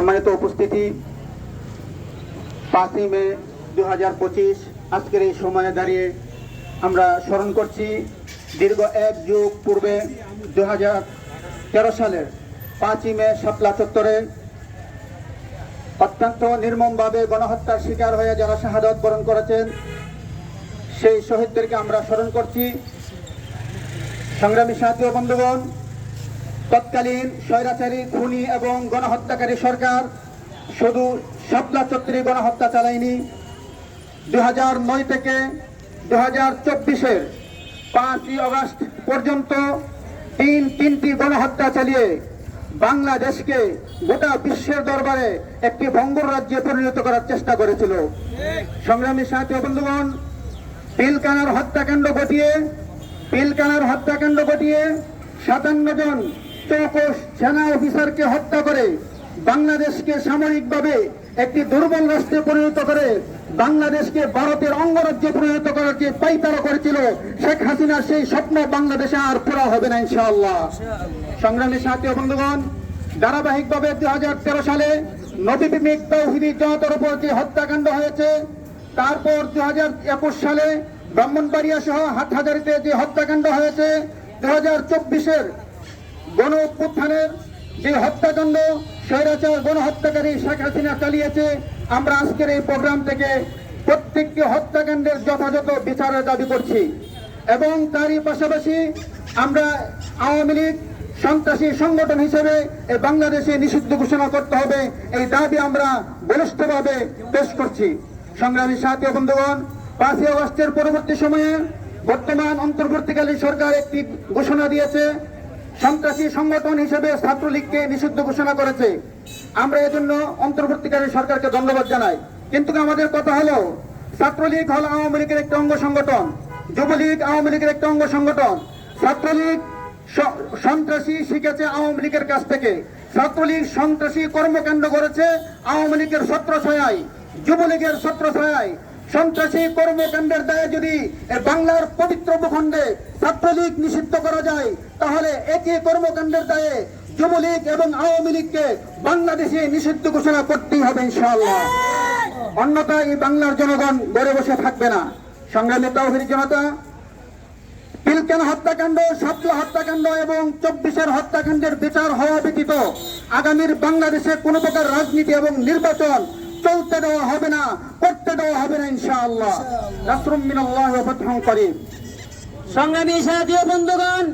সম্মানিত উপস্থিতি, 5ই মে 2025 আজকের এই সময়ে দাঁড়িয়ে আমরা স্মরণ করছি দীর্ঘ এক যুগ পূর্বে 2013 সালের 5ই মে শাপলা চত্বরে অত্যন্ত নির্মমভাবে গণহত্যার শিকার হয়ে যারা শাহাদাত বরণ করেছেন সেই শহীদদেরকে আমরা স্মরণ করছি। সংগ্রামী সাথী ও বন্ধুগণ, তৎকালীন স্বৈরাচারী, খুনি এবং গণহত্যাকারী সরকার শুধু শাপলা চত্বরে গণহত্যা চালায়নি, 2009 থেকে 2024-এর 5ই আগস্ট পর্যন্ত তিনটি গণহত্যা চালিয়ে বাংলাদেশকে গোটা বিশ্বের দরবারে একটি ভঙ্গুর রাজ্যে পরিণত করার চেষ্টা করেছিল। সংগ্রামী সাথী ও বন্ধুগণ, পিলখানার হত্যাকাণ্ড ঘটিয়ে 57 জন চৌকস সেনা অফিসারকে হত্যা করে বাংলাদেশকে সামরিকভাবে একটি দুর্বল রাষ্ট্রে পরিণত করে বাংলাদেশকে ভারতের অঙ্গরাজ্যে পরিণত করার যে পাইতারা করেছিল শেখ হাসিনার সেই স্বপ্ন বাংলাদেশে আর পুরা হবে না ইনশাআল্লাহ। সংগ্রামী সাথী ও বন্ধুগণ, ধারাবাহিকভাবে 2013 সালে নবীপ্রেমিক তৌহিদি জনতার উপর যে হত্যাকাণ্ড হয়েছে, তারপর 2021 সালে ব্রাহ্মণবাড়িয়া সহ হাটহাজারীতে যে হত্যাকাণ্ড হয়েছে, 2024-এর গণ অভ্যুত্থানের যে হত্যাকাণ্ড স্বৈরাচার গণহত্যাকারী শেখ হাসিনা চালিয়েছে, আমরা আজকের এই প্রোগ্রাম থেকে প্রত্যেকটি হত্যাকাণ্ডের যথাযথ বিচারের দাবি করছি। এবং তারই পাশাপাশি আমরা আওয়ামী লীগ সন্ত্রাসী সংগঠন হিসেবে এই বাংলাদেশে নিষিদ্ধ ঘোষণা করতে হবে, এই দাবি আমরা বলিষ্ঠভাবে পেশ করছি। সংগ্রামী সাথী ও বন্ধুগণ, 5ই আগস্টের পরবর্তী সময়ে বর্তমান অন্তর্বর্তীকালীন সরকার একটি ঘোষণা দিয়েছে, সন্ত্রাসী সংগঠন হিসেবে ছাত্রলীগকে নিষিদ্ধ ঘোষণা করেছে। আমরা এজন্য অন্তর্বর্তীকালীন সরকারকে ধন্যবাদ জানাই। কিন্তু আমাদের কথা হলো, ছাত্রলীগ হল আওয়ামী লীগের একটি অঙ্গ সংগঠন, যুবলীগ আওয়ামী লীগের একটি অঙ্গ সংগঠন। ছাত্রলীগ সন্ত্রাসী শিখেছে আওয়ামী লীগের কাছ থেকে, ছাত্রলীগ সন্ত্রাসী কর্মকাণ্ড করেছে আওয়ামী লীগের ছত্রছায়ায়, যুবলীগের ছত্রছায়ায়। সন্ত্রাসী কর্মকাণ্ডের দায়ে যদি বাংলার পবিত্র ভূখণ্ডে ছাত্রলীগ নিষিদ্ধ করা যায়, তাহলে একই কর্মকাণ্ডের দায়ে যুবলীগ এবং আওয়ামী লীগকে বাংলাদেশে নিষিদ্ধ ঘোষণা করতেই হবে ইনশাআল্লাহ। অন্যথায় এই বাংলার জনগণ ঘরে বসে থাকবে না। সংগ্রামী তাওহীদি জনতা, পিলখানা হত্যাকাণ্ড, শাপলা হত্যাকাণ্ড এবং 24-এর হত্যাকাণ্ডের বিচার হওয়া ব্যতীত আগামীর বাংলাদেশে কোনো প্রকার রাজনীতি এবং নির্বাচন চলতে দেওয়া হবে না, করতে দেওয়া হবে না ইনশাআল্লাহ। নাসরুম মিনাল্লাহি ওয়া ফাতহুন করিম। সংগ্রামী সাথী ও বন্ধুগণ,